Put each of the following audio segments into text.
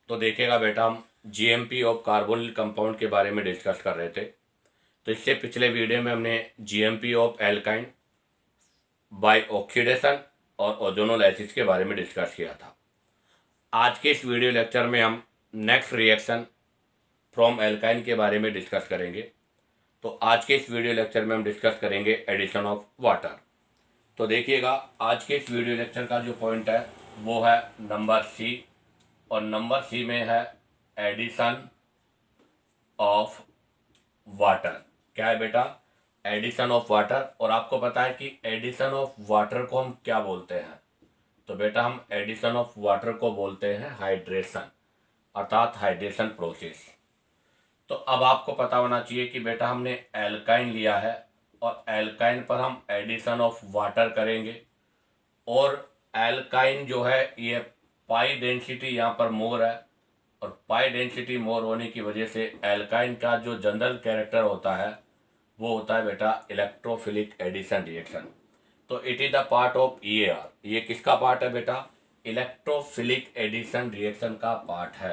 तो देखिएगा बेटा, हम जीएमपी ऑफ कार्बोनिल कंपाउंड के बारे में डिस्कस कर रहे थे। तो इससे पिछले वीडियो में हमने GMP of alkyne by oxidation और ओजोनोलाइसिस के बारे में डिस्कस किया था। आज के इस वीडियो लेक्चर में हम नेक्स्ट रिएक्शन फ्रॉम एल्काइन के बारे में डिस्कस करेंगे। तो आज के इस वीडियो लेक्चर में हम डिस्कस करेंगे एडिशन ऑफ वाटर। तो देखिएगा, आज के इस वीडियो लेक्चर का जो पॉइंट है वो है नंबर सी, और नंबर सी में है एडिशन ऑफ वाटर। क्या है बेटा? Addition of water. और आपको पता है कि एडिशन ऑफ वाटर को हम क्या बोलते हैं? तो बेटा, हम एडिशन ऑफ वाटर को बोलते हैं हाइड्रेशन, अर्थात हाइड्रेशन प्रोसेस। तो अब आपको पता होना चाहिए कि बेटा हमने एल्काइन लिया है और एल्काइन पर हम एडिशन ऑफ वाटर करेंगे, और एल्काइन जो है ये पाई डेंसिटी यहाँ पर मोर है, और पाई डेंसिटी मोर होने की वजह से एल्काइन का जो जनरल कैरेक्टर होता है वो होता है बेटा इलेक्ट्रोफिलिक एडिशन रिएक्शन। तो it is the part of EAR. ये किसका पार्ट है बेटा? इलेक्ट्रोफिलिक एडिशन रिएक्शन का पार्ट है।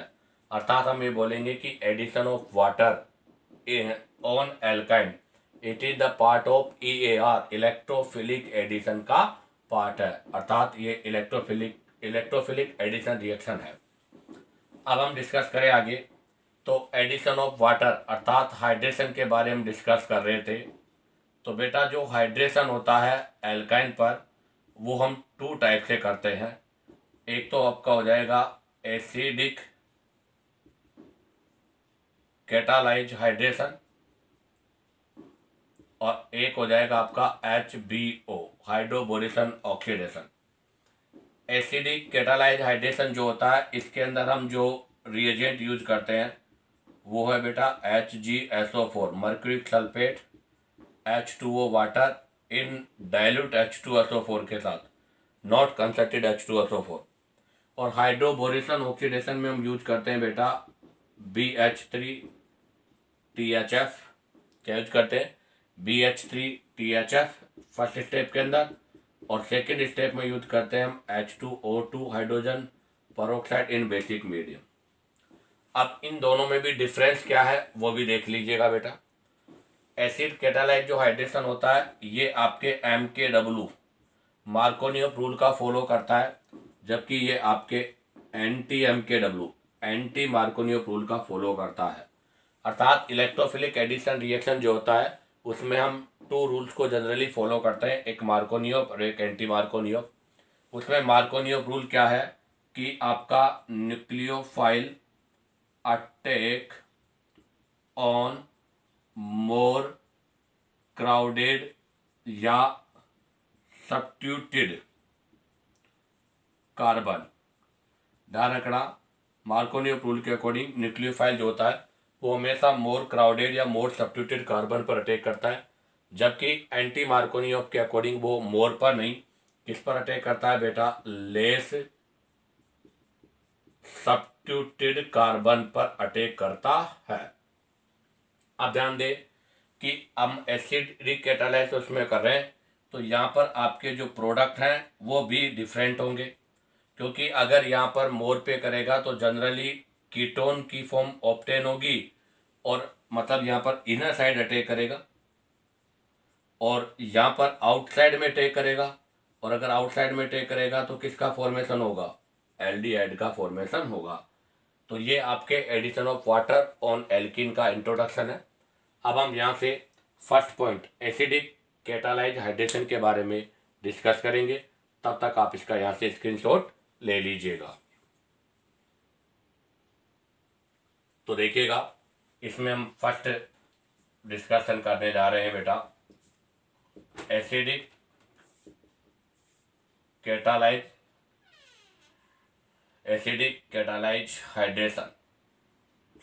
अर्थात हम ये बोलेंगे कि addition of water on alkyne it is the part of EAR, electrophilic addition का पार्ट है। अर्थात ये इलेक्ट्रोफिलिक एडिशन रिएक्शन है। अब हम डिस्कस करें आगे। तो एडिशन ऑफ वाटर अर्थात हाइड्रेशन के बारे में डिस्कस कर रहे थे। तो बेटा जो हाइड्रेशन होता है एल्काइन पर वो हम टू टाइप से करते हैं। एक तो आपका हो जाएगा एसिडिक कैटालाइज हाइड्रेशन, और एक हो जाएगा आपका HBO hydroboration oxidation. Acidic catalyse hydration जो होता है इसके अंदर हम जो रिएजेंट यूज करते हैं वो है बेटा HgSO4 mercuric sulphate H2O water in dilute H2SO4 के साथ, नॉट कंसर्टेड H2SO4। और हाइड्रोबोरेशन ऑक्सीडेशन में हम यूज करते हैं बेटा BH3THF। क्या यूज करते हैं? BH3THF फर्स्ट स्टेप के अंदर, और सेकेंड स्टेप में यूज करते हैं हम H2O2 हाइड्रोजन परऑक्साइड इन बेसिक मीडियम। अब इन दोनों में भी डिफरेंस क्या है वो भी देख लीजिएगा बेटा। एसिड कैटालाइज जो हाइड्रेशन होता है ये आपके MKW मार्कोनियोव रूल का फॉलो करता है, जबकि ये आपके एंटी एंटी मार्कोनियोव रूल का फॉलो करता है। अर्थात इलेक्ट्रोफिलिक एडिशन रिएक्शन जो होता है उसमें हम टू रूल्स को जनरली फॉलो करते हैं, एक मार्कोनियोव और एक एंटी मार्कोनियोव। उसमें मार्कोनियोव रूल क्या है कि आपका nucleophile attack on more crowded या सब्स्टिट्यूटेड कार्बन। ध्यान रखना, मार्कोनियोव रूल के अकॉर्डिंग न्यूक्लियोफाइल जो होता है वो हमेशा मोर क्राउडेड या मोर सब्स्टिट्यूटेड कार्बन पर अटैक करता है, जबकि एंटी मार्कोनियोव के अकॉर्डिंग वो मोर पर नहीं, किस पर अटैक करता है बेटा? लेस सब्स्टिट्यूटेड कार्बन पर अटैक करता है। अब ध्यान दें कि हम एसिडिक कैटालाइज उसमें कर रहे हैं तो यहाँ पर आपके जो प्रोडक्ट हैं वो भी डिफरेंट होंगे, क्योंकि अगर यहाँ पर मोर पे करेगा तो जनरली कीटोन की फॉर्म ऑब्टेन होगी, और मतलब यहाँ पर इनर साइड अटैक करेगा, और यहाँ पर आउटसाइड में अटैक करेगा, और अगर आउटसाइड में अटैक करेगा तो किसका फॉर्मेशन होगा? एल्डिहाइड का फॉर्मेशन होगा। तो ये आपके addition of water on alkene का इंट्रोडक्शन है। अब हम यहाँ से first point acidic catalyse hydration के बारे में डिस्कस करेंगे। तब तक आप इसका यहाँ से स्क्रीनशॉट ले लीजिएगा। तो देखिएगा, इसमें हम फर्स्ट डिस्कशन करने जा रहे हैं बेटा एसिडिक कैटालाइज हाइड्रेशन।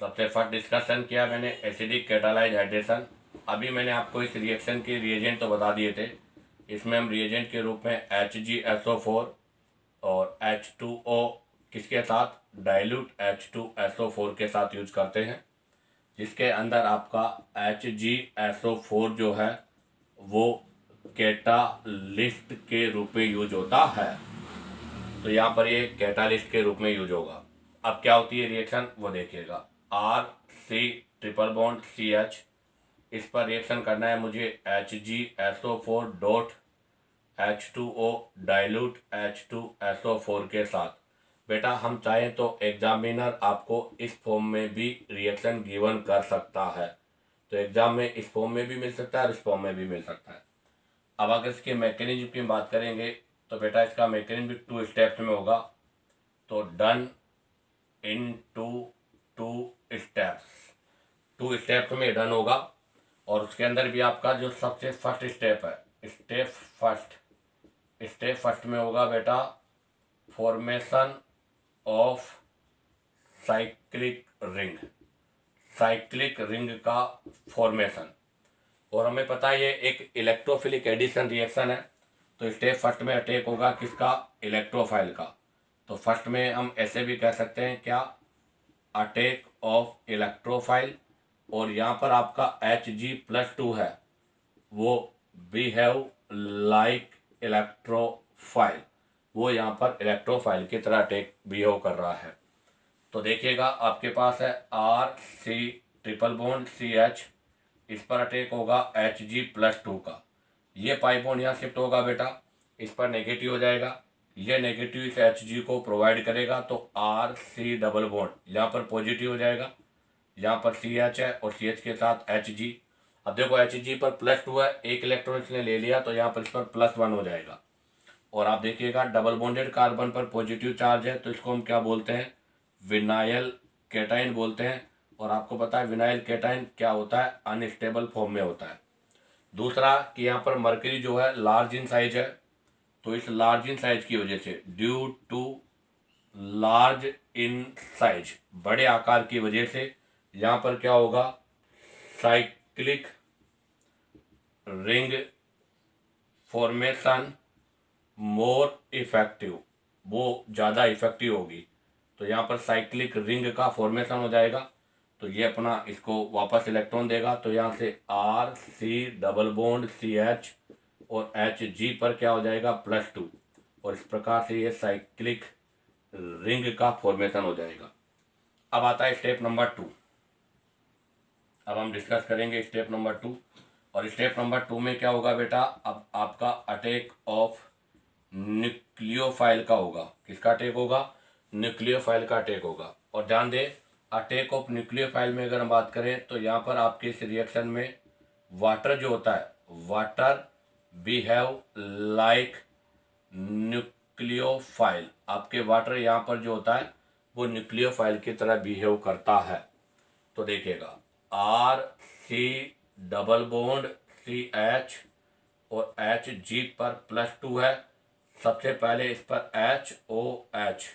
सबसे फर्स्ट डिस्कशन किया मैंने एसिडिक कैटालाइज हाइड्रेशन। अभी मैंने आपको इस रिएक्शन के रिएजेंट तो बता दिए थे। इसमें हम रिएजेंट के रूप में HgSO4 और H2O किसके साथ? डाइल्यूट H2SO4 के साथ यूज करते हैं, जिसके अंदर आपका HgSO4 जो है वो कैटालिस्ट के रूप में यूज होता है। तो यहाँ पर ये कैटालिस्ट के रूप में यूज होगा। अब क्या होती है रिएक्शन वो देखिएगा। R C triple bond C H, इस पर रिएक्शन करना है मुझे HgSO4 dot H2O dilute H2SO4 के साथ। बेटा हम चाहें तो एग्जामिनर आपको इस फॉर्म में भी रिएक्शन गिवन कर सकता है, तो एग्जाम में इस फॉर्म में भी मिल सकता है और इस फॉर्म में भी मिल सकता है। अब अगर इसके मैकेनिज्म की बात करेंगे तो बेटा इसका मैकेनिज्म 2 स्टेप्स में होगा, तो done in two steps, 2 steps में डन होगा। और उसके अंदर भी आपका जो सबसे फर्स्ट स्टेप है, स्टेप फर्स्ट में होगा बेटा फॉर्मेशन ऑफ साइक्लिक रिंग का फॉर्मेशन। और हमें पता है ये एक इलेक्ट्रोफिलिक एडिशन रिएक्शन है, तो स्टेप फर्स्ट में अटैक होगा किसका, इलेक्ट्रोफाइल का। तो फर्स्ट में हम ऐसे भी कह सकते हैं क्या, अटैक ऑफ इलेक्ट्रोफाइल। और यहाँ पर आपका Hg+2 है, वो बिहेव लाइक इलेक्ट्रोफाइल, वो यहाँ पर इलेक्ट्रोफाइल की तरह अटैक बिहेव कर रहा है। तो देखिएगा आपके पास है RC ट्रिपल बॉन्ड CH, इस पर अटैक होगा Hg+2 का। ये पाई बॉन्ड यहाँ शिफ्ट होगा बेटा, इस पर नेगेटिव हो जाएगा, ये नेगेटिव इस Hg को प्रोवाइड करेगा, तो RC डबल बॉन्ड यहाँ पर पॉजिटिव हो जाएगा, यहाँ पर CH है और CH के साथ Hg। अब देखो Hg पर +2 है, एक इलेक्ट्रॉन इसने ले लिया तो यहाँ पर इस पर +1 हो जाएगा। और आप देखिएगा डबल बॉन्डेड कार्बन पर पॉजिटिव चार्ज है, तो इसको हम क्या बोलते हैं, विनाइल कैटाइन बोलते हैं। और आपको पता है विनाइल कैटाइन क्या होता है, अनस्टेबल फॉर्म में होता है। दूसरा कि यहाँ पर मर्करी जो है लार्ज इन साइज है, तो इस लार्ज इन साइज की वजह से, due to large in size, बड़े आकार की वजह से यहाँ पर क्या होगा, cyclic ring formation more effective, वो ज़्यादा इफेक्टिव होगी। तो यहाँ पर साइक्लिक रिंग का फॉर्मेशन हो जाएगा, तो ये अपना इसको वापस इलेक्ट्रॉन देगा, तो यहाँ से RC डबल बॉन्ड CH और Hg पर क्या हो जाएगा, +2, और इस प्रकार से ये साइक्लिक रिंग का फॉर्मेशन हो जाएगा। अब आता है स्टेप नंबर 2, अब हम डिस्कस करेंगे स्टेप नंबर 2। और स्टेप नंबर 2 में क्या होगा बेटा, अब आपका अटैक ऑफ न्यूक्लियोफाइल का होगा। किसका अटैक होगा, न्यूक्लियोफाइल का अटैक होगा। और ध्यान दें अटैक ऑफ न्यूक्लियोफाइल में अगर हम बात करें तो यहाँ पर आपके इस रिएक्शन में वाटर जो होता है, वाटर बिहेव लाइक न्यूक्लियोफाइल, आपके वाटर यहाँ पर जो होता है वो न्यूक्लियोफाइल की तरह बिहेव करता है। तो देखिएगा RC डबल बॉन्ड CH और Hg पर +2 है, सबसे पहले इस पर HOH,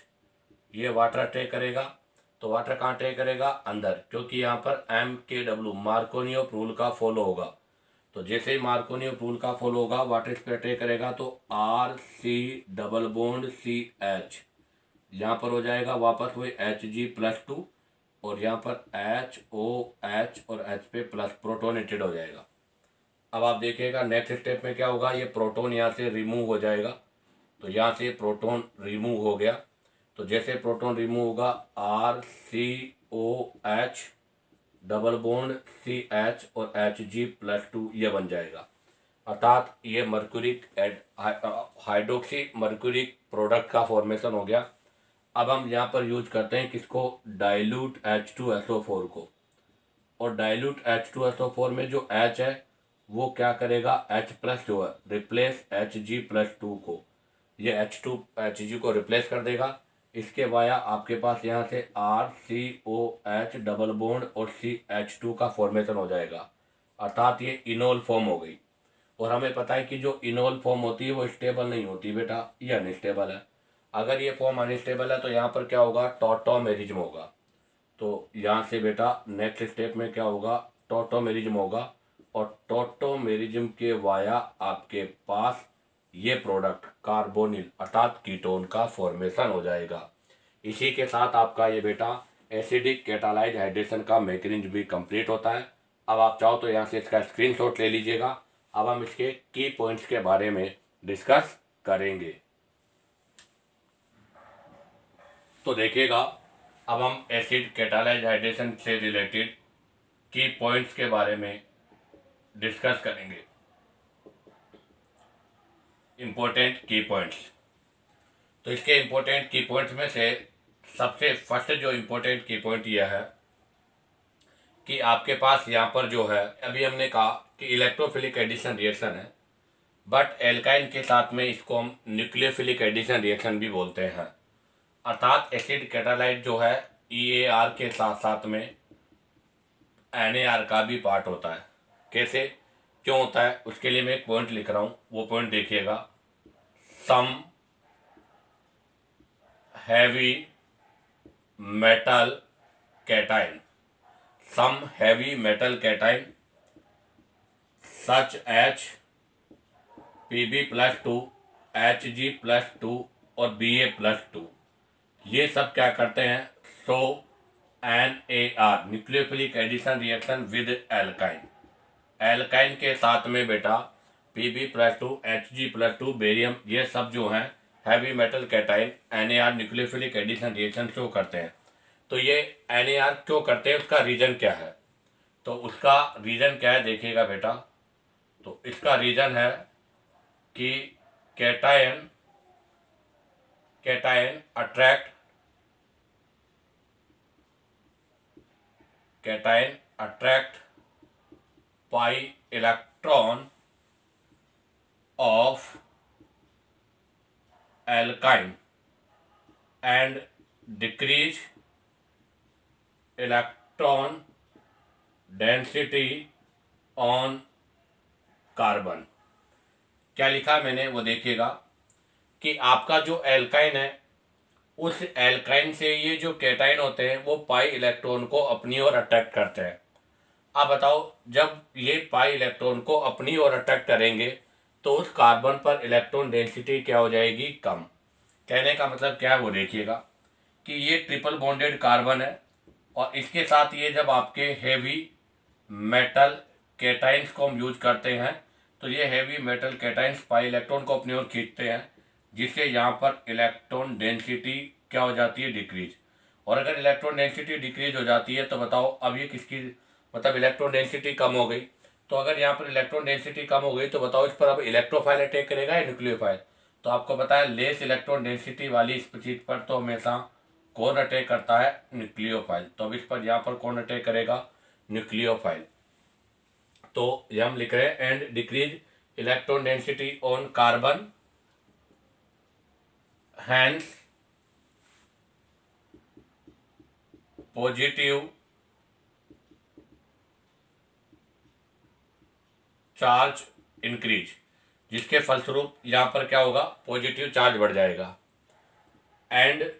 ये वाटर अटैक करेगा। तो वाटर कहाँ अटैक करेगा, अंदर, क्योंकि यहाँ पर MKW मार्कोनियोव रूल का फॉलो होगा। तो जैसे ही मार्कोनियोव रूल का फॉलो होगा वाटर इस पर अटैक करेगा, तो RC डबल बॉन्ड CH यहाँ पर हो जाएगा वापस वही Hg+2, और यहाँ पर HOH और H पे प्लस प्रोटोनेटेड हो जाएगा। अब आप देखिएगा नेक्स्ट स्टेप में क्या होगा, ये प्रोटोन यहाँ से रिमूव हो जाएगा। तो यहाँ से प्रोटोन रिमूव हो गया, तो जैसे प्रोटोन रिमूव होगा RCOH डबल बॉन्ड CH और Hg+2 ये बन जाएगा, अर्थात ये मर्क्यूरिक हाइड्रोक्सी मर्क्यूरिक प्रोडक्ट का फॉर्मेशन हो गया। अब हम यहाँ पर यूज करते हैं किसको, डाइल्यूट H2SO4 को। और डाइल्यूट H2SO4 में जो H है वो क्या करेगा, H+ जो है रिप्लेस Hg+2 को, ये Hg को रिप्लेस कर देगा। इसके वाया आपके पास यहाँ से RCOH डबल बॉन्ड और CH2 का फॉर्मेशन हो जाएगा, अर्थात ये इनोल फॉर्म हो गई। और हमें पता है कि जो इनोल फॉर्म होती है वो स्टेबल नहीं होती बेटा, ये अनस्टेबल है। अगर ये फॉर्म अनस्टेबल है तो यहाँ पर क्या होगा, टॉटोमेरिज्म होगा। तो यहाँ से बेटा नेक्स्ट स्टेप में क्या होगा, टॉटोमेरिज्म होगा। और टॉटोमेरिज्म के वाया आपके पास ये प्रोडक्ट कार्बोनिल अर्थात कीटोन का फॉर्मेशन हो जाएगा। इसी के साथ आपका ये बेटा एसिडिक कैटालाइज हाइड्रेशन का मैकेनिज्म भी कंप्लीट होता है। अब आप चाहो तो यहाँ से इसका स्क्रीनशॉट ले लीजिएगा। अब हम इसके की पॉइंट्स के बारे में डिस्कस करेंगे। तो देखिएगा अब हम एसिड कैटालाइज हाइड्रेशन से रिलेटेड की पॉइंट्स के बारे में डिस्कस करेंगे। इम्पोर्टेंट की पॉइंट्स, तो इसके इम्पोर्टेंट की पॉइंट्स में से सबसे फर्स्ट जो इम्पोर्टेंट की पॉइंट यह है कि आपके पास यहाँ पर जो है, अभी हमने कहा कि इलेक्ट्रोफिलिक एडिशन रिएक्शन है, बट एल्काइन के साथ में इसको हम न्यूक्लियोफिलिक एडिशन रिएक्शन भी बोलते हैं। अर्थात एसिड कैटालाइट जो है EAR के साथ साथ में NAR का भी पार्ट होता है। कैसे, क्यों होता है, उसके लिए मैं एक पॉइंट लिख रहा हूँ, वो पॉइंट देखिएगा। Some heavy metal cation, some heavy metal cation such as Pb+2, Hg+2 और Ba+2, ये सब क्या करते हैं, so NAR nucleophilic addition reaction with alkyne. Alkyne के साथ में बेटा Pb+2, Hg+2, बेरियम, ये सब जो हैं heavy metal cation NAR nucleophilic addition reaction show करते हैं। तो ये NAR क्यों करते हैं, उसका रीज़न क्या है, तो उसका रीज़न क्या है देखिएगा बेटा। तो इसका रीज़न है कि cation attract pi electron of alkyne and decrease electron density on carbon. क्या लिखा मैंने वो देखिएगा कि आपका जो एल्काइन है, उस एल्काइन से ये जो कैटाइन होते हैं वो पाई इलेक्ट्रॉन को अपनी ओर अट्रैक्ट करते हैं। आप बताओ, जब ये पाई इलेक्ट्रॉन को अपनी ओर अट्रैक्ट करेंगे तो उस कार्बन पर इलेक्ट्रॉन डेंसिटी क्या हो जाएगी, कम। कहने का मतलब क्या है वो देखिएगा कि ये ट्रिपल बॉन्डेड कार्बन है और इसके साथ ये जब आपके हैवी मेटल कैटाइंस को हम यूज करते हैं तो ये heavy metal cations pi electron को अपनी ओर खींचते हैं, जिससे यहाँ पर इलेक्ट्रॉन डेंसिटी क्या हो जाती है, डिक्रीज। और अगर इलेक्ट्रॉन डेंसिटी डिक्रीज हो जाती है तो बताओ अब ये किसकी, मतलब इलेक्ट्रॉन डेंसिटी कम हो गई। तो अगर यहाँ पर इलेक्ट्रॉन डेंसिटी कम हो गई तो बताओ इस पर अब इलेक्ट्रोफाइल अटैक करेगा या न्यूक्लियोफाइल। तो आपको पता है लेस इलेक्ट्रॉन डेंसिटी वाली स्पीशीज पर तो हमेशा कौन अटैक करता है, न्यूक्लियोफाइल। तो अब इस पर यहाँ पर कौन अटैक करेगा, न्यूक्लियोफाइल। तो ये हम लिख रहे हैं and decrease electron density on carbon, hence positive charge increase, जिसके फलस्वरूप यहाँ पर क्या होगा, पॉजिटिव चार्ज बढ़ जाएगा। And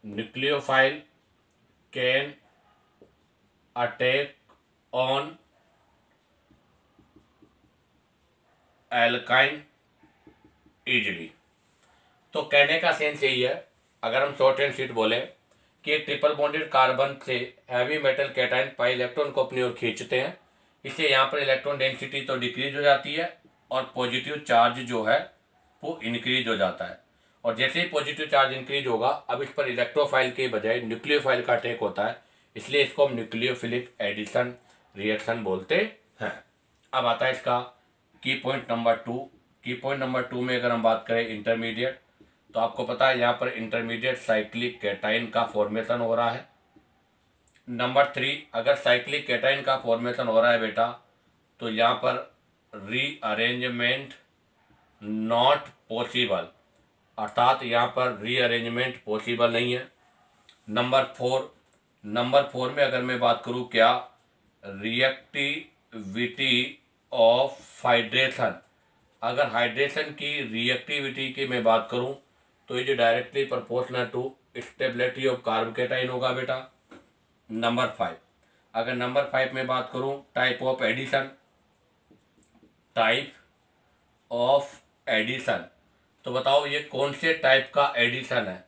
nucleophile can attack on alkyne easily। तो कहने का सेंस यही है, अगर हम शॉर्ट एंड स्वीट बोले कि ट्रिपल बॉन्डेड कार्बन से heavy metal cation pi electron को अपनी ओर खींचते हैं, इससे यहाँ पर इलेक्ट्रॉन डेंसिटी तो डिक्रीज हो जाती है और पॉजिटिव चार्ज जो है वो इंक्रीज हो जाता है। और जैसे ही पॉजिटिव चार्ज इंक्रीज होगा, अब इस पर इलेक्ट्रोफाइल के बजाय न्यूक्लियोफाइल का अटैक होता है, इसलिए इसको हम न्यूक्लियोफिलिक एडिशन रिएक्शन बोलते हैं। अब आता है इसका की पॉइंट नंबर 2। की पॉइंट नंबर 2 में अगर हम बात करें इंटरमीडिएट, तो आपको पता है यहाँ पर इंटरमीडिएट साइक्लिक कैटाइन का फॉर्मेशन हो रहा है। नंबर 3, अगर साइक्लिक कैटाइन का फॉर्मेशन हो रहा है बेटा, तो यहाँ पर रीअरेंजमेंट नॉट पॉसिबल, अर्थात यहाँ पर रीअरेंजमेंट पॉसिबल नहीं है। नंबर 4 में अगर मैं बात करूँ, क्या रिएक्टिविटी ऑफ हाइड्रेशन, अगर हाइड्रेशन की रिएक्टिविटी की मैं बात करूँ तो ये जो directly proportional to stability of carbocation होगा बेटा। नंबर 5, अगर नंबर 5 में बात करूँ टाइप ऑफ एडिशन, तो बताओ ये कौन से टाइप का एडिशन है,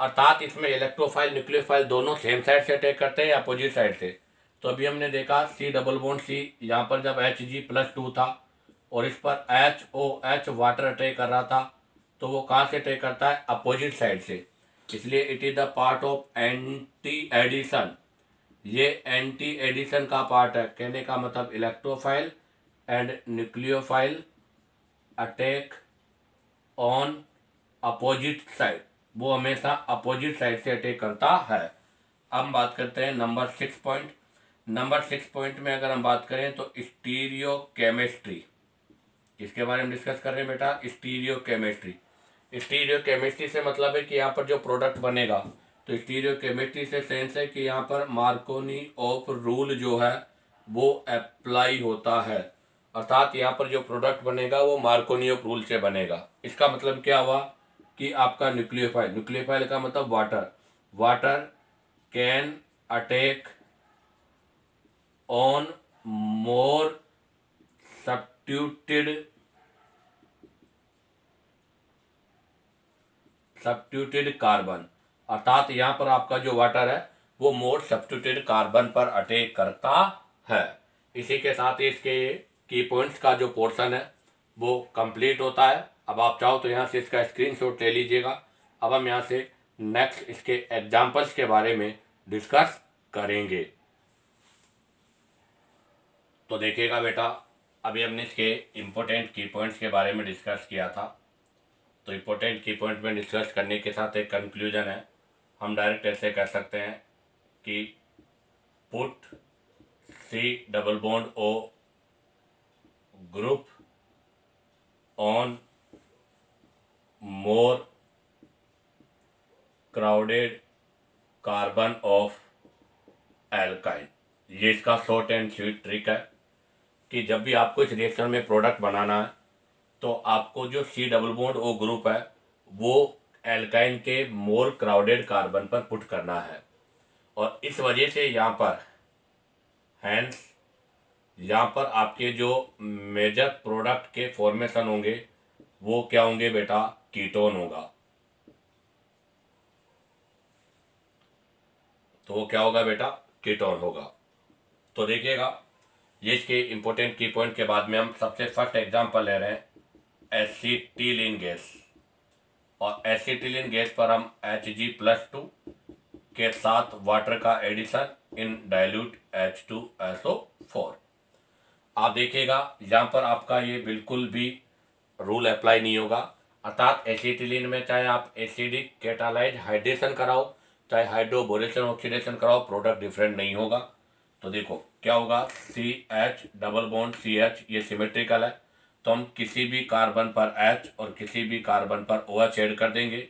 अर्थात इसमें इलेक्ट्रोफाइल न्यूक्लियोफाइल दोनों सेम साइड से अटैक करते हैं या अपोजिट साइड से। तो अभी हमने देखा सी डबल बॉन्ड सी, यहाँ पर जब Hg+2 था और इस पर HOH वाटर अटैक कर रहा था, तो वो कहाँ से अटैक करता है? अपोजिट साइड से, इसलिए it is the part of anti addition. ये एंटी एडिशन का पार्ट है। कहने का मतलब electrophile and nucleophile attack on opposite side, वो हमेशा अपोजिट साइड से अटैक करता है। अब हम बात करते हैं नंबर 6 पॉइंट। नंबर 6 पॉइंट में अगर हम बात करें तो स्टीरियो केमिस्ट्री, किसके बारे में डिस्कस कर रहे हैं बेटा? Stereo chemistry. स्टीरियो केमिस्ट्री से मतलब है कि यहाँ पर जो प्रोडक्ट बनेगा, तो स्टीरियो केमिस्ट्री से सेंस है कि यहाँ पर मार्कोनी ऑफ रूल जो है वो अप्लाई होता है, अर्थात यहाँ पर जो प्रोडक्ट बनेगा वो मार्कोनी ऑफ रूल से बनेगा। इसका मतलब क्या हुआ कि आपका न्यूक्लियोफाइल, न्यूक्लियोफाइल का मतलब water, water can attack on more substituted carbon, अर्थात यहाँ पर आपका जो वाटर है वो मोर सब्स्टिट्यूटेड कार्बन पर अटैक करता है। इसी के साथ ही इसके की पॉइंट्स का जो पोर्शन है वो कंप्लीट होता है। अब आप चाहो तो यहाँ से इसका स्क्रीनशॉट ले लीजिएगा। अब हम यहाँ से नेक्स्ट इसके एग्जाम्पल्स के बारे में डिस्कस करेंगे। तो देखिएगा बेटा, अभी हमने इसके इम्पोर्टेंट की पॉइंट्स के बारे में डिस्कस किया था। तो इम्पोर्टेंट की पॉइंट में डिस्कस करने के साथ एक कंक्लूजन है। हम डायरेक्ट ऐसे कह सकते हैं कि put C double bond O group on more crowded carbon of alkyne. ये इसका शॉर्ट एंड स्वीट ट्रिक है कि जब भी आपको इस रिएक्शन में प्रोडक्ट बनाना है तो आपको जो C double bond O group है वो एल्काइन के मोर क्राउडेड कार्बन पर पुट करना है, और इस वजह से यहाँ पर हैंस यहाँ पर आपके जो मेजर प्रोडक्ट के फॉर्मेशन होंगे वो क्या होंगे बेटा? कीटोन होगा। तो वो क्या होगा बेटा? कीटोन होगा। तो देखिएगा, ये इसके इंपॉर्टेंट की पॉइंट के बाद में हम सबसे फर्स्ट एग्जांपल ले रहे हैं एसिटिलीन गैस, और एसिटिलीन गैस पर हम Hg+2 के साथ वाटर का एडिशन इन डाइल्यूट H2SO4। आप देखिएगा यहाँ पर आपका ये बिल्कुल भी रूल अप्लाई नहीं होगा, अर्थात एसिटिलीन में चाहे आप एसिडिक कैटालाइज हाइड्रेशन कराओ चाहे हाइड्रोबोरेशन ऑक्सीडेशन कराओ, प्रोडक्ट डिफरेंट नहीं होगा। तो देखो क्या होगा, CH डबल बॉन्ड CH ये सिमेट्रिकल है, तो हम किसी भी कार्बन पर H और किसी भी कार्बन पर OH ऐड कर देंगे,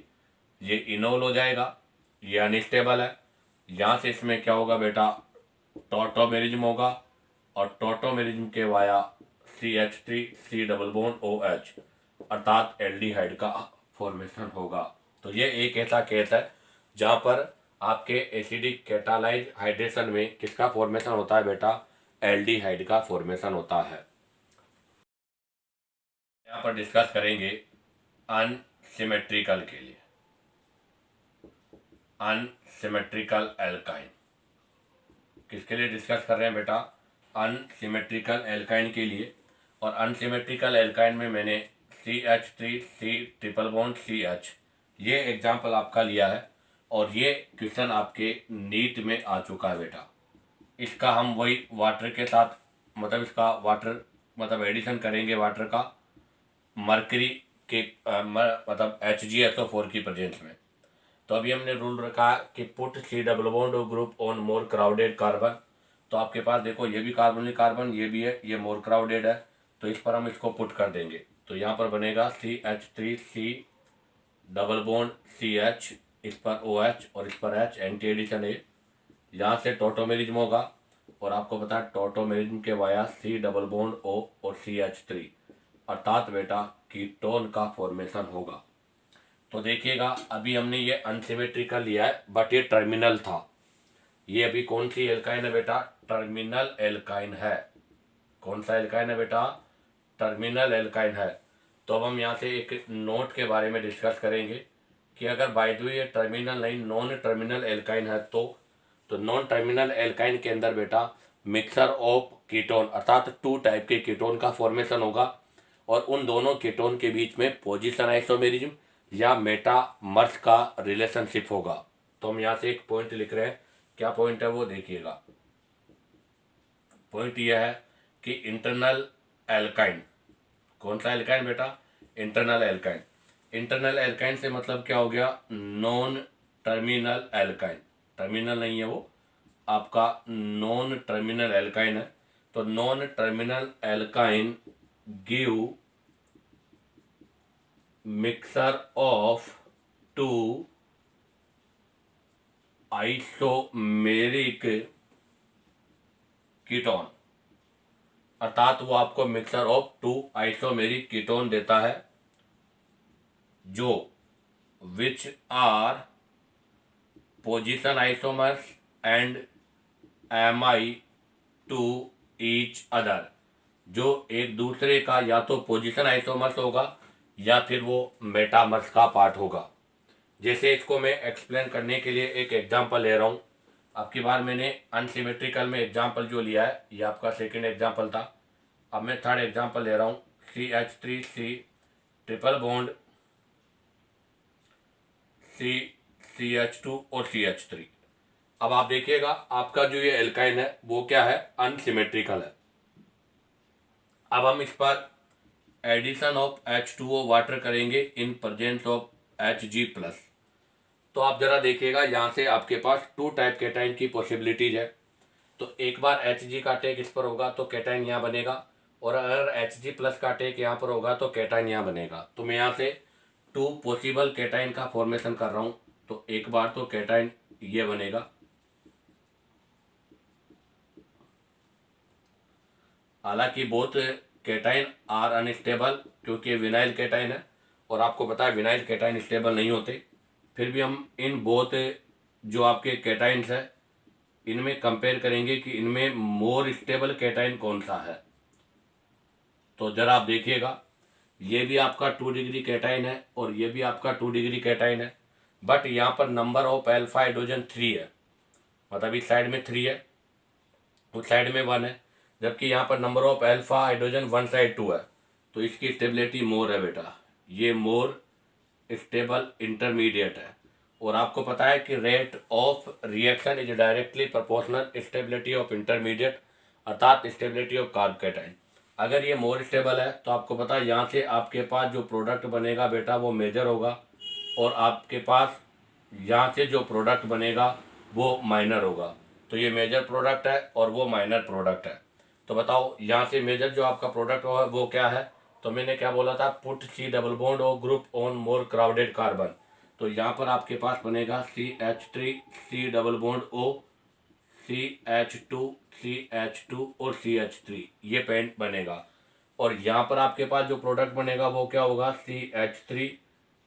ये इनोल हो जाएगा, ये अनस्टेबल है। यहाँ से इसमें क्या होगा बेटा? टॉटोमेरिज्म होगा, और टॉटोमेरिज्म के via CH3 C double bond OH, अर्थात एल्डिहाइड का फॉर्मेशन होगा। तो ये एक ऐसा केस है जहाँ पर आपके एसिडिक कैटालाइज हाइड्रेशन में किसका फॉर्मेशन होता है बेटा? एल्डिहाइड का फॉर्मेशन होता है। यहाँ पर डिस्कस करेंगे अनसिमेट्रिकल के लिए, अनसिमेट्रिकल एल्काइन। किसके लिए डिस्कस कर रहे हैं बेटा? अनसिमेट्रिकल एल्काइन के लिए। और अनसिमेट्रिकल एल्काइन में मैंने CH3C ट्रिपल बॉन्ड CH ये एग्जाम्पल आपका लिया है, और ये क्वेश्चन आपके नीट में आ चुका है बेटा। इसका हम वही वाटर के साथ मतलब इसका वाटर मतलब एडिशन करेंगे वाटर का मरकरी के मतलब HgSO4 की प्रेजेंस में। तो अभी हमने रूल रखा कि put C double bond group on more crowded carbon. तो आपके पास देखो ये भी कार्बन कार्बन ये भी है, ये मोर क्राउडेड है, तो इस पर हम इसको पुट कर देंगे। तो यहाँ पर बनेगा CH3C डबल बॉन्ड CH, इस पर OH और इस पर H, एंटी एडिशन है। यहाँ से टॉटोमेरिज्म होगा, और आपको पता है टॉटोमेरिज्म के via C double bond O और CH3, अर्थात बेटा कीटोन का फॉर्मेशन होगा। तो देखिएगा अभी हमने ये अनसिमेट्रिकल लिया है, बट ये टर्मिनल था। ये अभी कौन सी एल्काइन है बेटा? टर्मिनल एल्काइन है। कौन सा एल्काइन है बेटा? टर्मिनल एल्काइन है। तो अब हम यहाँ से एक नोट के बारे में डिस्कस करेंगे कि अगर बाय द वे ये टर्मिनल नहीं नॉन टर्मिनल एल्काइन है तो तो नॉन टर्मिनल एल्काइन के अंदर बेटा मिक्सर ऑफ कीटोन अर्थात 2 टाइप के कीटोन का फॉर्मेशन होगा और उन दोनों कीटोन के बीच में पोजीशन आइसोमेरिज्म या मेटामर्स का रिलेशनशिप होगा। तो हम यहाँ से एक पॉइंट लिख रहे हैं, क्या पॉइंट है वो देखिएगा। पॉइंट यह है कि इंटरनल एल्काइन, कौन सा एल्काइन बेटा? Internal alkyne. इंटरनल एल्काइन से मतलब क्या हो गया? Non terminal alkyne. टर्मिनल नहीं है वो, आपका नॉन टर्मिनल एल्काइन है। तो non terminal alkyne give mixer of 2 isomeric ketone अर्थात वो आपको मिक्सर ऑफ 2 आइसोमेरिक कीटोन देता है जो which are position isomers and एमाई टू ईच अदर, जो एक दूसरे का या तो पोजीशन आइसोमर्स होगा या फिर वो मेटामर्स का पार्ट होगा। जैसे इसको मैं एक्सप्लेन करने के लिए एक एग्जांपल ले रहा हूँ। आपकी बार मैंने अनसिमेट्रिकल में एग्जांपल जो लिया है ये आपका सेकंड एग्जांपल था। अब मैं थर्ड एग्जांपल ले रहा हूँ CH3C ट्रिपल बॉन्ड CH2 और CH3। अब आप देखिएगा आपका जो ये एल्काइन है वो क्या है? अनसिमेट्रिकल है। अब हम इस पर एडिशन ऑफ H2O वाटर करेंगे इन प्रेजेंस ऑफ Hg+। तो आप जरा देखिएगा यहाँ से आपके पास 2 टाइप कैटाइन की पॉसिबिलिटीज है। तो एक बार Hg का टेक इस पर होगा तो कैटाइन यहाँ बनेगा और अगर Hg+ का टेक यहाँ पर होगा तो कैटाइन यहाँ बनेगा। तो मैं यहाँ से 2 पॉसिबल कैटाइन का फॉर्मेशन कर रहा हूँ। तो एक बार तो कैटाइन ये बनेगा, हालांकि बोथ कैटाइन आर अनस्टेबल क्योंकि विनाइल कैटाइन है और आपको पता है विनाइल कैटाइन स्टेबल नहीं होते। फिर भी हम इन बोथ जो आपके कैटाइन्स है इनमें कंपेयर करेंगे कि इनमें मोर स्टेबल कैटाइन कौन सा है। तो जरा आप देखिएगा ये भी आपका 2 डिग्री कैटाइन है और ये भी आपका 2 डिग्री कैटाइन है, बट यहाँ पर नंबर ऑफ अल्फा हाइड्रोजन 3 है, मतलब इस साइड में 3 है उस साइड में 1 है, जबकि यहाँ पर number of alpha hydrogen 1 side 2 है। तो इसकी स्टेबिलिटी मोर है बेटा, ये मोर स्टेबल इंटरमीडिएट है। और आपको पता है कि rate of reaction is directly proportional stability of intermediate अर्थात स्टेबिलिटी ऑफ कार्ब कैटाइन। अगर ये मोर स्टेबल है तो आपको पता है यहाँ से आपके पास जो प्रोडक्ट बनेगा बेटा वो मेजर होगा और आपके पास यहाँ से जो प्रोडक्ट बनेगा वो माइनर होगा। तो ये मेजर प्रोडक्ट है और वो माइनर प्रोडक्ट है। तो बताओ यहाँ से मेजर जो आपका प्रोडक्ट होगा वो क्या है? तो मैंने क्या बोला था? पुट C डबल बॉन्ड और group on more crowded carbon. तो यहाँ पर आपके पास बनेगा CH3 C double bond O CH2 CH2 और CH3, ये पेंट बनेगा। और यहाँ पर आपके पास जो प्रोडक्ट बनेगा वो क्या होगा? CH3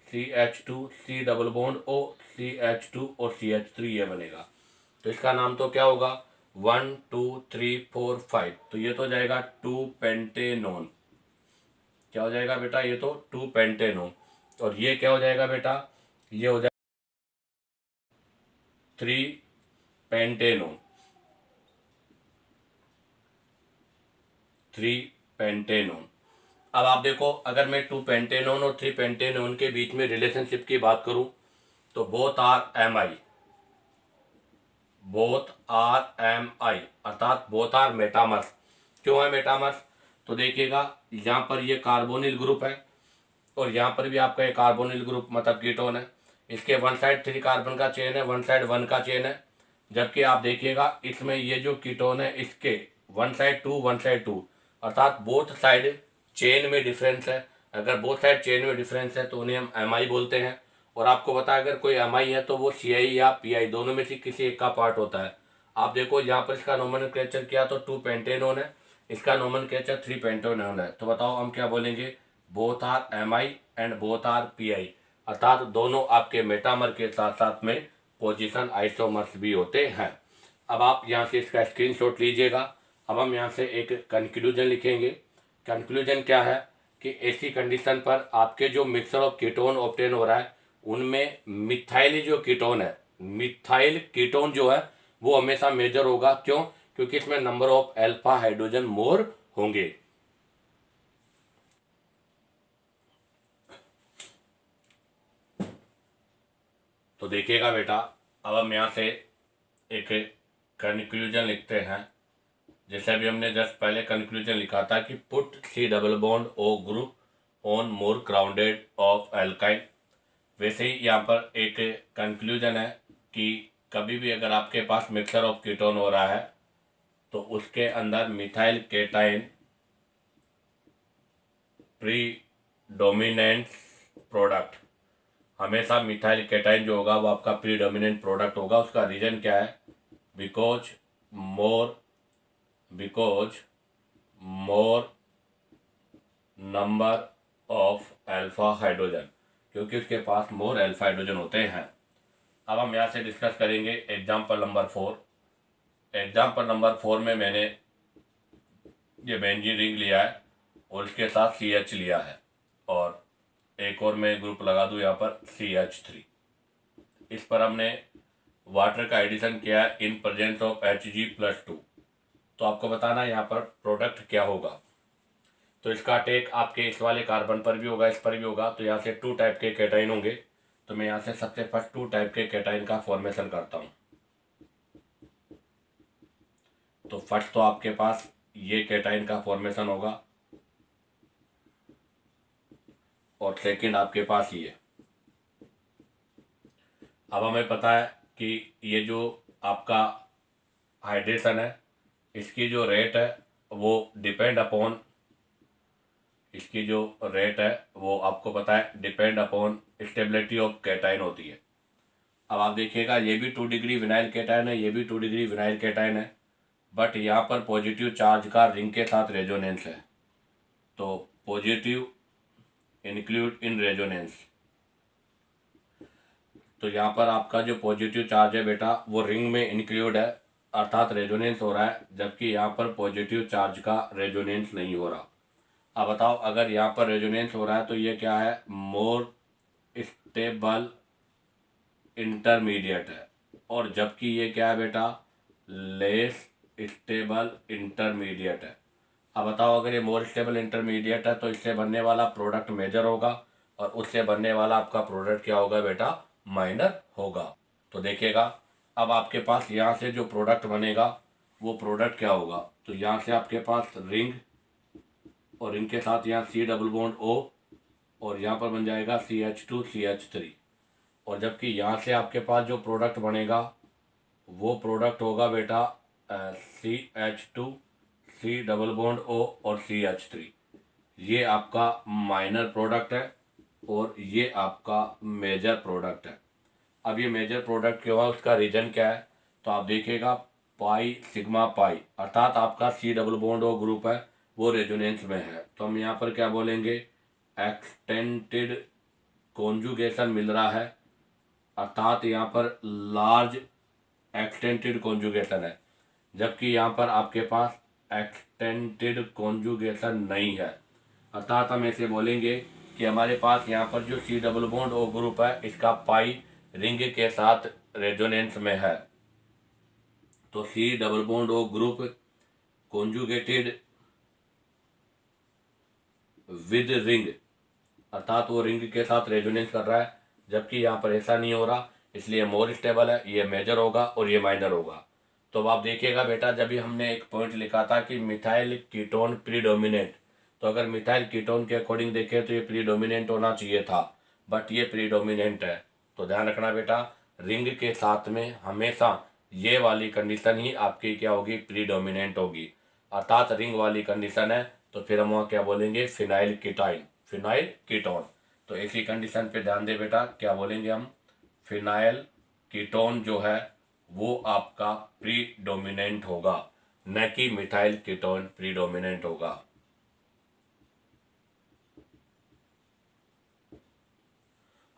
CH2 C double bond O CH2 और CH3 ये बनेगा। तो इसका नाम तो क्या होगा? 1 2 3 4 5। तो ये तो जाएगा 2 पेंटेनोन। क्या हो जाएगा बेटा? ये तो 2 पेंटेनोन। और ये क्या हो जाएगा बेटा? ये हो जाएगा 3 पेंटेनोन। 3 पेंटेनोन। अब आप देखो अगर मैं 2 पेंटेनोन और 3 पेंटेनोन के बीच में रिलेशनशिप की बात करूं तो बोथ आर एम आई, बोथ आर एम आई अर्थात बोथ आर मेटामर्स। क्यों है मेटामर्स? तो देखिएगा यहाँ पर ये कार्बोनिल ग्रुप है और यहाँ पर भी आपका एक कार्बोनिल ग्रुप मतलब कीटोन है। इसके 1 साइड 3 कार्बन का चेन है, 1 साइड 1 का चेन है। जबकि आप देखिएगा इसमें ये जो कीटोन है इसके 1 साइड 2 1 साइड 2 अर्थात बोथ साइड चेन में डिफरेंस है। अगर बोथ साइड चेन में डिफरेंस है तो उन्हें हम एम आई बोलते हैं। और आपको पता है अगर कोई एम आई है तो वो सी आई या पी आई दोनों में से किसी एक का पार्ट होता है। आप देखो यहाँ पर इसका नोमेनक्लेचर किया तो 2 पेंटेनोन है, इसका नोमेनक्लेचर 3 पेंटेनोन है। तो बताओ हम क्या बोलेंगे? Both R M I and both R P I अर्थात दोनों आपके मेटामर के साथ साथ में पोजीशन आइसोमर्स भी होते हैं। अब आप यहाँ से इसका स्क्रीनशॉट लीजिएगा। अब हम यहाँ से एक कंक्लूजन लिखेंगे। कंक्लूजन क्या है कि ऐसी कंडीशन पर आपके जो मिक्सर ऑफ कीटोन ऑब्टेन हो रहा है उनमें मिथाइल जो कीटोन है, मिथाइल कीटोन जो है वो हमेशा मेजर होगा। क्यों? क्योंकि इसमें नंबर ऑफ अल्फा हाइड्रोजन मोर होंगे। तो देखिएगा बेटा, अब हम यहाँ से एक कंक्लूजन लिखते हैं। जैसे अभी हमने जस्ट पहले कंक्लूजन लिखा था कि put C double bond O group on more crowded of alkyne, वैसे ही यहाँ पर एक कंक्लूजन है कि कभी भी अगर आपके पास मिक्सर ऑफ कीटोन हो रहा है तो उसके अंदर मिथाइल केटाइन प्रीडोमिनेंट प्रोडक्ट, हमेशा मिथाइल केटाइन जो होगा वो आपका प्रीडोमिनेंट प्रोडक्ट होगा। उसका रीजन क्या है? Because more number of alpha hydrogen, क्योंकि उसके पास मोर अल्फा हाइड्रोजन होते हैं। अब हम यहाँ से डिस्कस करेंगे एग्जाम्पल नंबर 4। एग्जाम्पल नंबर 4 में मैंने ये बेंजीन रिंग लिया है और इसके साथ CH लिया है, और एक और मैं ग्रुप लगा दूं यहाँ पर CH3। इस पर हमने वाटर का एडिशन किया है इन प्रेजेंस ऑफ Hg+2। तो आपको बताना है यहाँ पर प्रोडक्ट क्या होगा। तो इसका टेक आपके इस वाले कार्बन पर भी होगा, इस पर भी होगा। तो यहाँ से 2 टाइप के कैटाइन होंगे। तो मैं यहाँ से सबसे फर्स्ट 2 टाइप के कैटाइन का फॉर्मेशन करता हूँ। तो फर्स्ट तो आपके पास ये कैटाइन का फॉर्मेशन होगा, और सेकंड आपके पास ये। अब हमें पता है कि ये जो आपका हाइड्रेशन है, इसकी जो रेट है वो डिपेंड अपॉन, इसकी जो रेट है वो आपको पता है depend upon stability of cation होती है। अब आप देखिएगा, ये भी 2 डिग्री विनाइल कैटाइन है, ये भी 2 डिग्री विनाइल कैटाइन है, बट यहाँ पर पॉजिटिव चार्ज का रिंग के साथ रेजोनेंस है। तो पॉजिटिव इंक्लूड इन रेजोनेंस, तो यहाँ पर आपका जो पॉजिटिव चार्ज है बेटा वो रिंग में इंक्लूड है, अर्थात रेजोनेंस हो रहा है, जबकि यहाँ पर पॉजिटिव चार्ज का रेजोनेंस नहीं हो रहा। अब बताओ, अगर यहाँ पर रेजोनेंस हो रहा है तो ये क्या है? मोर स्टेबल इंटरमीडिएट है, और जबकि ये क्या है बेटा? लेस स्टेबल इंटरमीडिएट है। अब बताओ, अगर ये मोर स्टेबल इंटरमीडिएट है तो इससे बनने वाला प्रोडक्ट मेजर होगा, और उससे बनने वाला आपका प्रोडक्ट क्या होगा बेटा? माइनर होगा। तो देखिएगा, अब आपके पास यहाँ से जो प्रोडक्ट बनेगा वो प्रोडक्ट क्या होगा? तो यहाँ से आपके पास रिंग, और रिंग के साथ यहाँ C डबल बॉन्ड O, और यहाँ पर बन जाएगा CH2 CH3। और जबकि यहाँ से आपके पास जो प्रोडक्ट बनेगा वो प्रोडक्ट होगा बेटा CH2 C double bond O और CH3। ये आपका माइनर प्रोडक्ट है और ये आपका मेजर प्रोडक्ट है। अब ये मेजर प्रोडक्ट क्यों है, उसका रीजन क्या है? तो आप देखिएगा, पाई सिग्मा पाई, अर्थात आपका C double bond O group है वो रेजोनेंस में है। तो हम यहाँ पर क्या बोलेंगे? एक्सटेंडेड कॉन्जुगेशन मिल रहा है, अर्थात यहाँ पर लार्ज एक्सटेंडेड कॉन्जुगेशन है, जबकि यहाँ पर आपके पास एक्सटेंडेड कॉन्जुगेशन नहीं है। अर्थात हम ऐसे बोलेंगे कि हमारे पास यहाँ पर जो C double bond O group है इसका पाई रिंग के साथ रेजोनेंस में है। तो C double bond O group conjugated with ring, अर्थात वो रिंग के साथ रेजोनेंस कर रहा है, जबकि यहाँ पर ऐसा नहीं हो रहा, इसलिए मोर स्टेबल है, ये मेजर होगा और ये माइनर होगा। तो अब आप देखिएगा बेटा, जब भी हमने एक पॉइंट लिखा था कि मिथाइल कीटोन प्रीडोमिनेंट, तो अगर मिथाइल कीटोन के अकॉर्डिंग देखें तो ये प्रीडोमिनेंट होना चाहिए था, बट ये प्रीडोमिनेंट है। तो ध्यान रखना बेटा, रिंग के साथ में हमेशा ये वाली कंडीशन ही आपकी क्या होगी? प्रीडोमिनेंट होगी। अर्थात रिंग वाली कंडीशन है तो फिर हम वहाँ क्या बोलेंगे? फिनाइल कीटाइन, फिनाइल कीटोन। तो इसी कंडीशन पे ध्यान दे बेटा, क्या बोलेंगे हम? फिनाइल कीटोन जो है वो आपका प्रीडोमिनेंट होगा, न कि मिथाइल कीटोन प्रीडोमिनेंट होगा।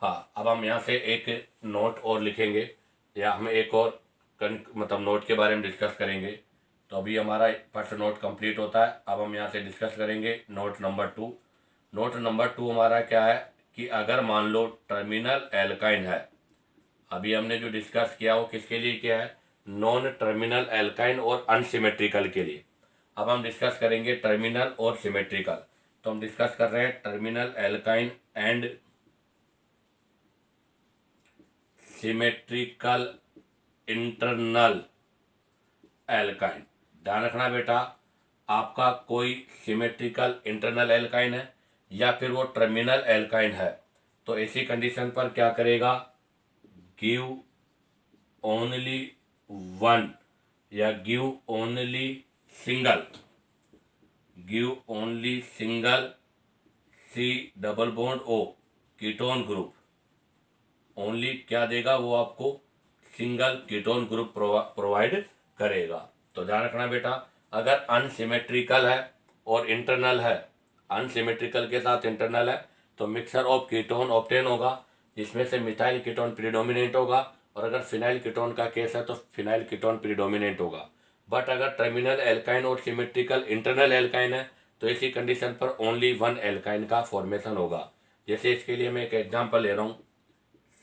हाँ, अब हम यहाँ से एक नोट और लिखेंगे, या हम एक और मतलब नोट के बारे में डिस्कस करेंगे। तो अभी हमारा फर्स्ट नोट कंप्लीट होता है। अब हम यहाँ से डिस्कस करेंगे नोट नंबर 2। नोट नंबर 2 हमारा क्या है कि अगर मान लो टर्मिनल एल्काइन है, अभी हमने जो डिस्कस किया वो किसके लिए किया है? नॉन टर्मिनल एल्काइन और अनसिमेट्रिकल के लिए। अब हम डिस्कस करेंगे टर्मिनल और सिमेट्रिकल। तो हम डिस्कस कर रहे हैं terminal alkyne and symmetrical internal alkyne. ध्यान रखना बेटा, आपका कोई सिमेट्रिकल इंटरनल एल्काइन है या फिर वो टर्मिनल एल्काइन है, तो ऐसी कंडीशन पर क्या करेगा, गिव ओनली वन या give only single C double bond O ketone group. Only क्या देगा, वो आपको सिंगल कीटोन ग्रुप प्रोवाइड करेगा। तो ध्यान रखना बेटा, अगर अनसिमेट्रिकल है और इंटरनल है, अनसिमेट्रिकल के साथ इंटरनल है, तो मिक्सर ऑफ कीटोन ऑब्टेन होगा जिसमें से मिथाइल कीटोन प्रीडोमिनेंट होगा, और अगर फिनाइल कीटोन का केस है तो फिनाइल कीटोन प्रीडोमिनेंट होगा। बट अगर टर्मिनल एल्काइन और सिमेट्रिकल इंटरनल एल्काइन है तो इसी कंडीशन पर ओनली वन एल्काइन का फॉर्मेशन होगा। जैसे इसके लिए मैं एक एग्जांपल ले रहा हूँ,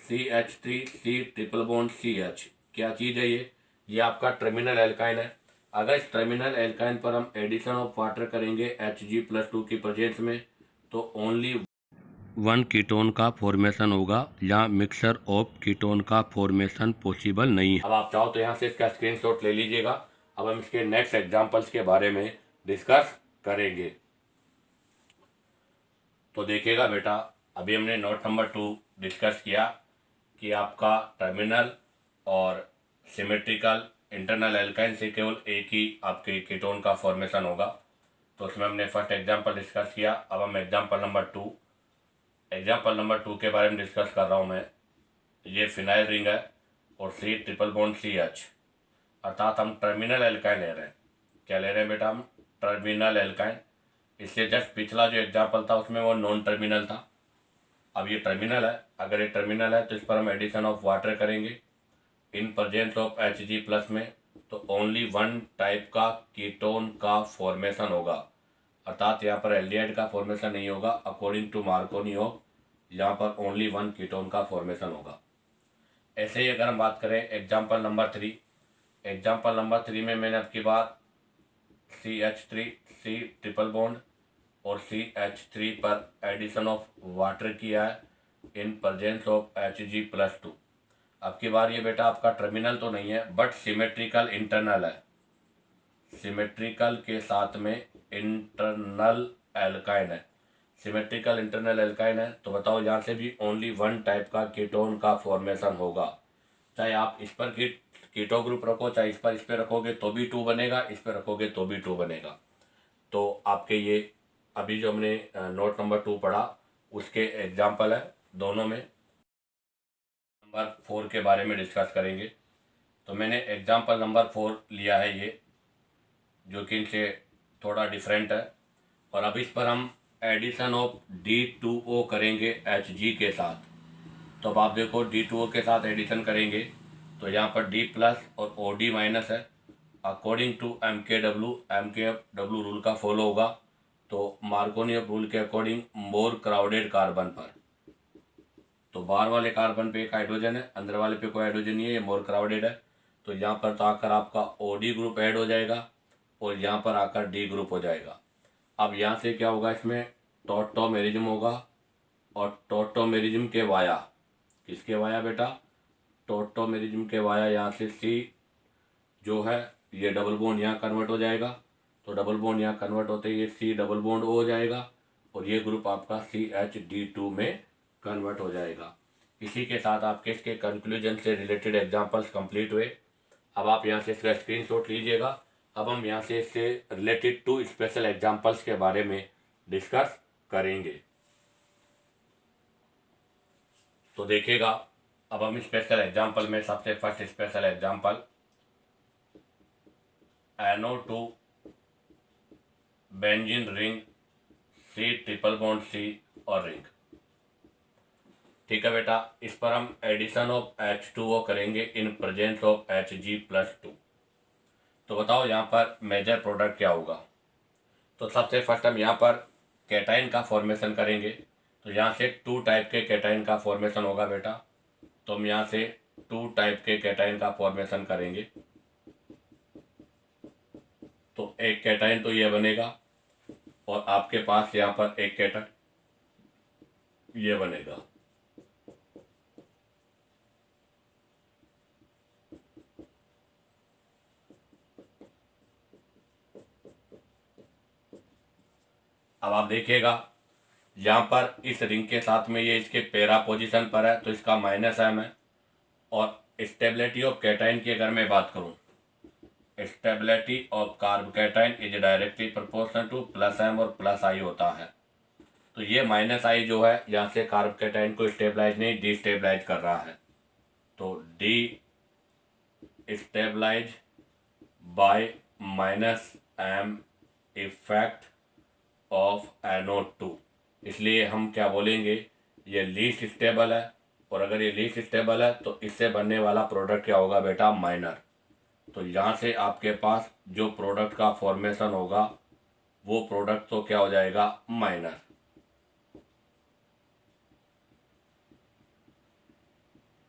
CH3C ट्रिपल बॉन्ड CH। क्या चीज़ है ये आपका टर्मिनल एल्काइन है। अगर इस टर्मिनल एल्काइन पर हम एडिशन ऑफ वाटर करेंगे Hg+2 की प्रेजेंस में, तो ओनली वन कीटोन का फॉर्मेशन होगा या मिक्सर ऑफ कीटोन का फॉर्मेशन पॉसिबल नहीं है। अब आप चाहो तो यहाँ से इसका स्क्रीनशॉट ले लीजिएगा। अब हम इसके नेक्स्ट एग्जांपल्स के बारे में डिस्कस करेंगे। तो देखिएगा बेटा, अभी हमने नोट नंबर 2 डिस्कस किया कि आपका टर्मिनल और सिमेट्रिकल इंटरनल एल्काइन से केवल एक ही आपके कीटोन का फॉर्मेशन होगा। तो उसमें हमने फर्स्ट एग्जांपल डिस्कस किया। अब हम एग्जांपल नंबर 2 के बारे में डिस्कस कर रहा हूँ मैं। ये फिनाइल रिंग है और C ट्रिपल बॉन्ड CH, अर्थात हम टर्मिनल एल्काइन ले रहे हैं। क्या ले रहे हैं बेटा, हम टर्मिनल एल्काइन। इससे जस्ट पिछला जो एग्जांपल था उसमें वो नॉन टर्मिनल था, अब ये टर्मिनल है। अगर ये टर्मिनल है तो इस पर हम एडिशन ऑफ वाटर करेंगे इन प्रेजेंस ऑफ Hg+ में, तो ओनली वन टाइप का कीटोन का फॉर्मेशन होगा, अर्थात यहाँ पर एल्डिहाइड का फॉर्मेशन नहीं होगा। अकॉर्डिंग टू मार्कोनी ऑफ, यहाँ पर ओनली वन कीटोन का फॉर्मेशन होगा। ऐसे ही अगर हम बात करें एग्जाम्पल नंबर 3 में मैंने अब की बार CH3C ट्रिपल बॉन्ड और CH3 पर एडिशन ऑफ वाटर किया है इन प्रेजेंस ऑफ Hg+2। अब की बार ये बेटा आपका टर्मिनल तो नहीं है बट सिमेट्रिकल इंटरनल है, सिमेट्रिकल के साथ में इंटरनल एल्काइन है। सिमेट्रिकल इंटरनल एल्काइन है तो बताओ यहाँ से भी ओनली वन टाइप का कीटोन का फॉर्मेशन होगा। चाहे आप इस पर कीटो ग्रुप रखो, चाहे इस पर रखोगे तो भी 2 बनेगा, इस पर रखोगे तो भी 2 बनेगा। तो आपके ये अभी जो हमने नोट नंबर 2 पढ़ा उसके एग्जाम्पल है, दोनों में नंबर 4 के बारे में डिस्कस करेंगे। तो मैंने एग्जाम्पल नंबर 4 लिया है ये, जो कि इनसे थोड़ा डिफरेंट है, और अब इस पर हम एडिशन ऑफ D2O करेंगे Hg के साथ। तो अब आप देखो D2O के साथ एडिशन करेंगे तो यहाँ पर D+ और OD- है। अकॉर्डिंग टू MKW रूल का फॉलो होगा। तो मार्कोनी ऑफ रूल के अकॉर्डिंग मोर क्राउडेड कार्बन पर, तो बाहर वाले कार्बन पे एक हाइड्रोजन है, अंदर वाले पे कोई हाइड्रोजन नहीं है, ये मोर क्राउडेड है। तो यहाँ पर तो आकर आपका OD ग्रुप ऐड हो जाएगा और यहाँ पर आकर D ग्रुप हो जाएगा। अब यहाँ से क्या होगा, इसमें टॉटोमेरिज्म होगा, और टॉटोमेरिज्म के वाया, किसके वाया बेटा, टॉटोमेरिज्म के वाया यहाँ से C जो है ये डबल बॉन्ड यहाँ कन्वर्ट हो जाएगा। तो डबल बॉन्ड यहाँ कन्वर्ट होते ही ये C डबल बॉन्ड O हो जाएगा और ये ग्रुप आपका CH2 में कन्वर्ट हो जाएगा। इसी के साथ आपके इसके कंक्लूजन से रिलेटेड एग्जांपल्स कंप्लीट हुए। अब आप यहाँ से इसका स्क्रीनशॉट लीजिएगा। अब हम यहाँ से इससे रिलेटेड 2 स्पेशल एग्जांपल्स के बारे में डिस्कस करेंगे। तो देखिएगा, अब हम स्पेशल एग्जांपल में सबसे first special example NO2 benzene ring C triple bond C और रिंग। ठीक है बेटा, इस पर हम एडिशन ऑफ H2O करेंगे इन प्रेजेंस ऑफ Hg+2। तो बताओ यहाँ पर मेजर प्रोडक्ट क्या होगा। तो सबसे फर्स्ट हम यहाँ पर कैटाइन का फॉर्मेशन करेंगे। तो यहाँ से 2 टाइप के कैटाइन का फॉर्मेशन होगा बेटा। तो हम यहाँ से 2 टाइप के कैटाइन का फॉर्मेशन करेंगे। एक कैटाइन तो ये बनेगा और आपके पास यहाँ पर एक कैटाइन ये बनेगा। अब आप देखिएगा यहाँ पर इस रिंग के साथ में ये इसके पैरा पोजीशन पर है तो इसका -m है। और स्टेबिलिटी ऑफ कैटाइन की अगर मैं बात करूँ, stability of carbocation is directly proportional to +m और +i होता है। तो ये -i जो है यहाँ से कार्ब कैटाइन को स्टेबलाइज नहीं डिस्टेबलाइज कर रहा है। तो destabilise by -m effect of NO2, इसलिए हम क्या बोलेंगे, ये लीस्ट स्टेबल है। और अगर ये लीस्ट स्टेबल है तो इससे बनने वाला प्रोडक्ट क्या होगा बेटा, माइनर। तो यहाँ से आपके पास जो प्रोडक्ट का फॉर्मेशन होगा वो प्रोडक्ट तो क्या हो जाएगा, माइनर।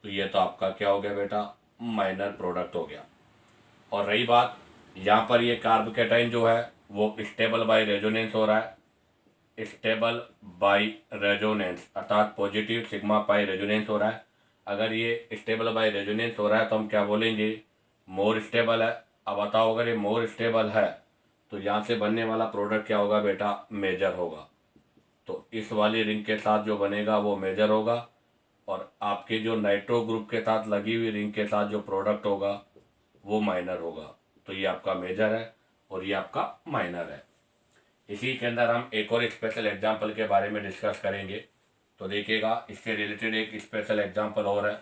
तो ये तो आपका क्या हो गया बेटा, माइनर प्रोडक्ट हो गया। और रही बात यहाँ पर ये कार्ब कैटाइन जो है वो स्टेबल बाय रेजोनेंस हो रहा है, स्टेबल बाय रेजोनेंस अर्थात पॉजिटिव सिग्मा पाई रेजोनेंस हो रहा है। अगर ये स्टेबल बाय रेजोनेंस हो रहा है तो हम क्या बोलेंगे, मोर स्टेबल है। अब बताओ अगर ये मोर स्टेबल है तो यहाँ से बनने वाला प्रोडक्ट क्या होगा बेटा, मेजर होगा। तो इस वाली रिंग के साथ जो बनेगा वो मेजर होगा और आपके जो नाइट्रो ग्रुप के साथ लगी हुई रिंग के साथ जो प्रोडक्ट होगा वो माइनर होगा। तो ये आपका मेजर है और ये आपका माइनर है। इसी के अंदर हम एक और स्पेशल एग्जांपल के बारे में डिस्कस करेंगे। तो देखिएगा इससे रिलेटेड एक स्पेशल एग्जांपल और है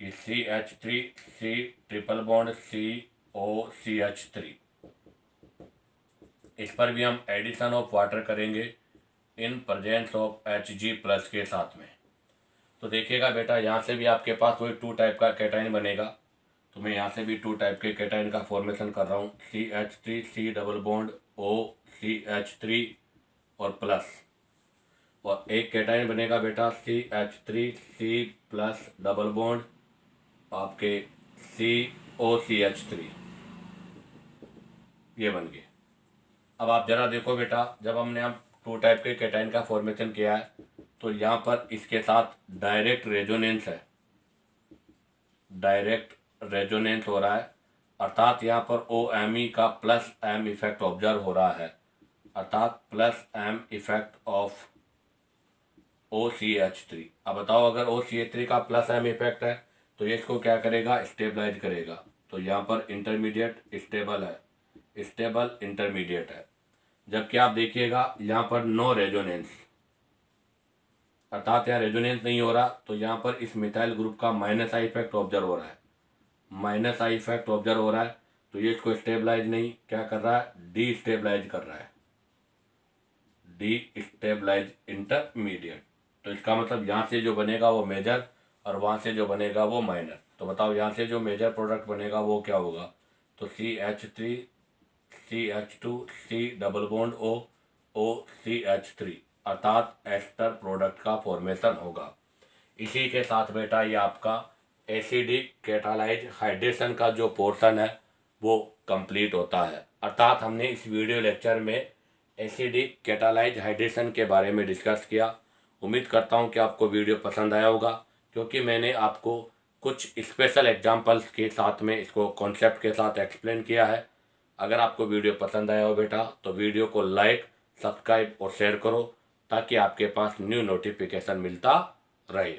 कि CH3C ट्रिपल बॉन्ड COCH3, इस पर भी हम एडिशन ऑफ वाटर करेंगे इन प्रेजेंस ऑफ Hg+ के साथ में। तो देखिएगा बेटा यहाँ से भी आपके पास कोई 2 टाइप का कैटाइन बनेगा। तो मैं यहाँ से भी 2 टाइप के कैटाइन का फॉर्मेशन कर रहा हूँ, CH3C डबल बॉन्ड OCH3 और प्लस। और एक कैटाइन बनेगा बेटा CH3C प्लस डबल बॉन्ड आपके COCH3, ये बन गए। अब आप जरा देखो बेटा, जब हमने अब 2 टाइप के कैटाइन का फॉर्मेशन किया है तो यहाँ पर इसके साथ डायरेक्ट रेजोनेंस है, डायरेक्ट रेजोनेंस हो रहा है। अर्थात यहाँ पर OMe का +m इफेक्ट ऑब्जर्व हो रहा है, अर्थात +m इफेक्ट ऑफ OCH3। अब बताओ अगर OCH3 का +m इफेक्ट है तो ये इसको क्या करेगा, स्टेबलाइज करेगा। तो यहाँ पर इंटरमीडिएट स्टेबल है, स्टेबल इंटरमीडिएट है। जबकि आप देखिएगा यहाँ पर नो रेजोनेंस, अर्थात यहाँ रेजोनेंस नहीं हो रहा। तो यहाँ पर इस मिथाइल ग्रुप का -i इफेक्ट ऑब्जर्व हो रहा है, -i इफेक्ट ऑब्जर्व हो रहा है। तो ये इसको स्टेबलाइज नहीं क्या कर रहा है, डीस्टेबलाइज कर रहा है, डीस्टेबलाइज इंटरमीडिएट। तो इसका मतलब यहाँ से जो बनेगा वो मेजर और वहाँ से जो बनेगा वो माइनर। तो बताओ यहाँ से जो मेजर प्रोडक्ट बनेगा वो क्या होगा, तो CH3 CH2C double bond OCH3 अर्थात एस्टर प्रोडक्ट का फॉर्मेशन होगा। इसी के साथ बेटा ये आपका एसिडिक कैटालाइज हाइड्रेशन का जो पोर्शन है वो कंप्लीट होता है। अर्थात हमने इस वीडियो लेक्चर में एसिडिक कैटालाइज हाइड्रेशन के बारे में डिस्कस किया। उम्मीद करता हूँ कि आपको वीडियो पसंद आया होगा, क्योंकि मैंने आपको कुछ स्पेशल एग्जांपल्स के साथ में इसको कॉन्सेप्ट के साथ एक्सप्लेन किया है। अगर आपको वीडियो पसंद आया हो बेटा तो वीडियो को लाइक, सब्सक्राइब और शेयर करो ताकि आपके पास न्यू नोटिफिकेशन मिलता रहे।